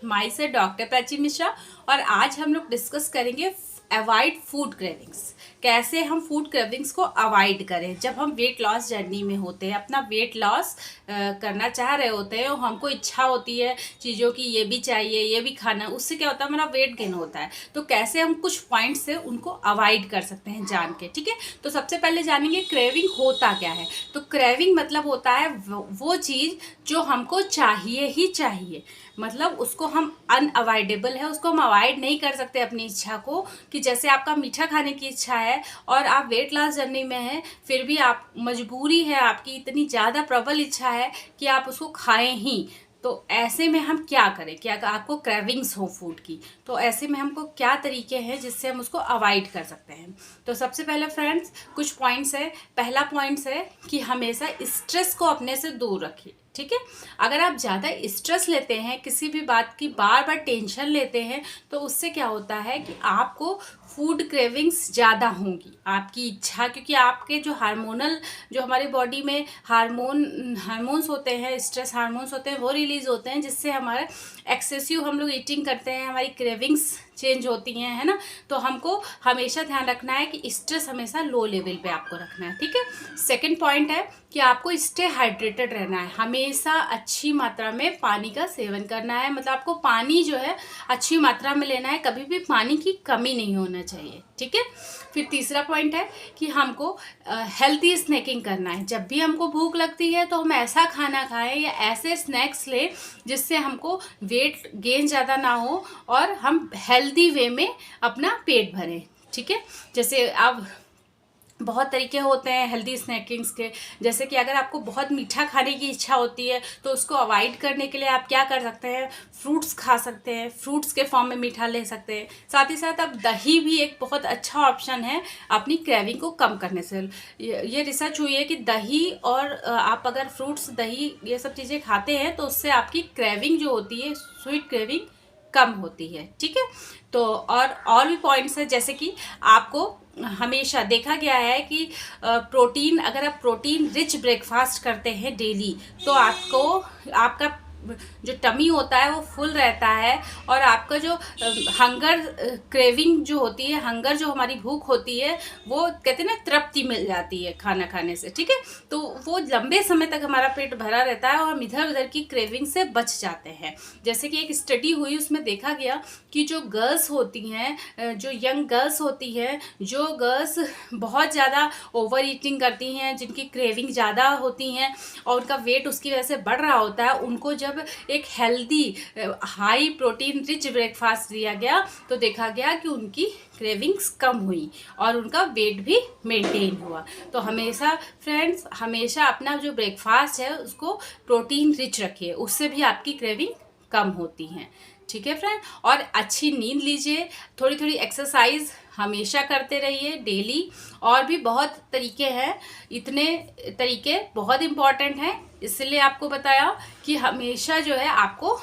माई से डॉक्टर प्राची मिश्रा। और आज हम लोग डिस्कस करेंगे अवॉइड फूड क्रेविंग्स। कैसे हम फूड क्रेविंग्स को अवॉइड करें जब हम वेट लॉस जर्नी में होते हैं, अपना वेट लॉस करना चाह रहे होते हैं और हमको इच्छा होती है चीज़ों की, ये भी चाहिए, ये भी खाना, उससे क्या होता है हमारा वेट गेन होता है। तो कैसे हम कुछ पॉइंट्स से उनको अवॉइड कर सकते हैं जान के, ठीक है। तो सबसे पहले जानेंगे क्रेविंग होता क्या है। तो क्रेविंग मतलब होता है वो चीज़ जो हमको चाहिए ही चाहिए, मतलब उसको हम अनअवॉइडेबल है, उसको हम अवॉइड नहीं कर सकते अपनी इच्छा को। कि जैसे आपका मीठा खाने की इच्छा है और आप वेट लॉस जर्नी में हैं, फिर भी आप मजबूरी है, आपकी इतनी ज़्यादा प्रबल इच्छा है कि आप उसको खाएं ही। तो ऐसे में हम क्या करें, क्या आपको क्रेविंग्स हो फूड की, तो ऐसे में हमको क्या तरीके हैं जिससे हम उसको अवॉइड कर सकते हैं। तो सबसे पहले फ्रेंड्स कुछ पॉइंट्स है। पहला पॉइंट्स है कि हमेशा स्ट्रेस को अपने से दूर रखिए, ठीक है। अगर आप ज़्यादा स्ट्रेस लेते हैं, किसी भी बात की बार बार टेंशन लेते हैं, तो उससे क्या होता है कि आपको फूड क्रेविंग्स ज़्यादा होंगी, आपकी इच्छा, क्योंकि आपके जो हार्मोनल, जो हमारे बॉडी में हार्मोन्स होते हैं, स्ट्रेस हार्मोन्स होते हैं, वो रिलीज होते हैं, जिससे हमारा एक्सेसिव हम लोग ईटिंग करते हैं, हमारी क्रेविंग्स चेंज होती हैं, है ना। तो हमको हमेशा ध्यान रखना है कि स्ट्रेस हमेशा लो लेवल पे आपको रखना है, ठीक है। सेकंड पॉइंट है कि आपको स्टे हाइड्रेटेड रहना है, हमेशा अच्छी मात्रा में पानी का सेवन करना है, मतलब आपको पानी जो है अच्छी मात्रा में लेना है, कभी भी पानी की कमी नहीं होना चाहिए, ठीक है। फिर तीसरा पॉइंट है कि हमको हेल्थी स्नैकिंग करना है। जब भी हमको भूख लगती है तो हम ऐसा खाना खाएं या ऐसे स्नैक्स लें जिससे हमको वेट गेन ज़्यादा ना हो और हम हेल्दी वे में अपना पेट भरें, ठीक है। जैसे आप बहुत तरीके होते हैं हेल्दी स्नैकिंग्स के। जैसे कि अगर आपको बहुत मीठा खाने की इच्छा होती है तो उसको अवॉइड करने के लिए आप क्या कर सकते हैं, फ्रूट्स खा सकते हैं, फ्रूट्स के फॉर्म में मीठा ले सकते हैं। साथ ही साथ अब दही भी एक बहुत अच्छा ऑप्शन है अपनी क्रेविंग को कम करने से। ये रिसर्च हुई है कि दही और आप अगर फ्रूट्स, दही, ये सब चीज़ें खाते हैं तो उससे आपकी क्रेविंग जो होती है, स्वीट क्रेविंग, कम होती है, ठीक है। तो और भी पॉइंट्स है, जैसे कि आपको हमेशा देखा गया है कि प्रोटीन, अगर आप प्रोटीन रिच ब्रेकफास्ट करते हैं डेली, तो आपको आपका जो टमी होता है वो फुल रहता है और आपका जो हंगर क्रेविंग जो होती है, हंगर जो हमारी भूख होती है, वो कहते हैं ना तृप्ति मिल जाती है खाना खाने से, ठीक है। तो वो लंबे समय तक हमारा पेट भरा रहता है और हम इधर उधर की क्रेविंग से बच जाते हैं। जैसे कि एक स्टडी हुई, उसमें देखा गया कि जो गर्ल्स होती हैं, जो यंग गर्ल्स होती हैं, जो गर्ल्स बहुत ज़्यादा ओवर ईटिंग करती हैं, जिनकी क्रेविंग ज़्यादा होती हैं और उनका वेट उसकी वजह से बढ़ रहा होता है, उनको जब एक healthy high protein rich breakfast दिया गया तो देखा गया कि उनकी क्रेविंग्स कम हुई और उनका वेट भी मेंटेन हुआ। तो हमेशा फ्रेंड्स, हमेशा अपना जो ब्रेकफास्ट है उसको प्रोटीन रिच रखिए, उससे भी आपकी क्रेविंग कम होती हैं, ठीक है फ्रेंड। और अच्छी नींद लीजिए, थोड़ी थोड़ी एक्सरसाइज हमेशा करते रहिए डेली। और भी बहुत तरीके हैं, इतने तरीके बहुत इम्पॉर्टेंट हैं, इसलिए आपको बताया कि हमेशा जो है आपको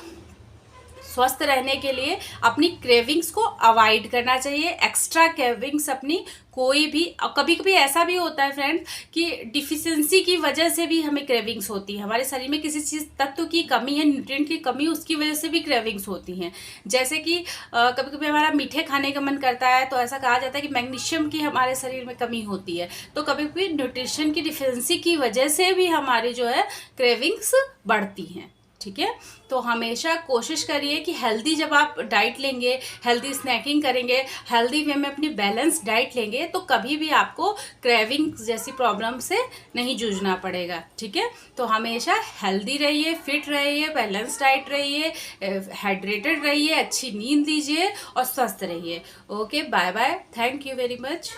स्वस्थ रहने के लिए अपनी क्रेविंग्स को अवॉइड करना चाहिए। एक्स्ट्रा क्रेविंग्स अपनी कोई भी, कभी कभी ऐसा भी होता है फ्रेंड्स कि डिफिशियंसी की वजह से भी हमें क्रेविंग्स होती है, हमारे शरीर में किसी चीज़ तत्व की कमी है, न्यूट्रिएंट की कमी, उसकी वजह से भी क्रेविंग्स होती हैं। जैसे कि कभी कभी हमारा मीठे खाने का मन करता है, तो ऐसा कहा जाता है कि मैग्नीशियम की हमारे शरीर में कमी होती है। तो कभी कभी न्यूट्रिशन की डिफिशियंसी की वजह से भी हमारी जो है क्रेविंग्स बढ़ती हैं, ठीक है। तो हमेशा कोशिश करिए कि हेल्दी, जब आप डाइट लेंगे, हेल्दी स्नैकिंग करेंगे, हेल्दी वे में अपनी बैलेंस डाइट लेंगे, तो कभी भी आपको क्रेविंग जैसी प्रॉब्लम से नहीं जूझना पड़ेगा, ठीक है। तो हमेशा हेल्दी रहिए, फिट रहिए, बैलेंस डाइट रहिए, हाइड्रेटेड रहिए, अच्छी नींद लीजिए और स्वस्थ रहिए। Okay, bye bye, thank you very much.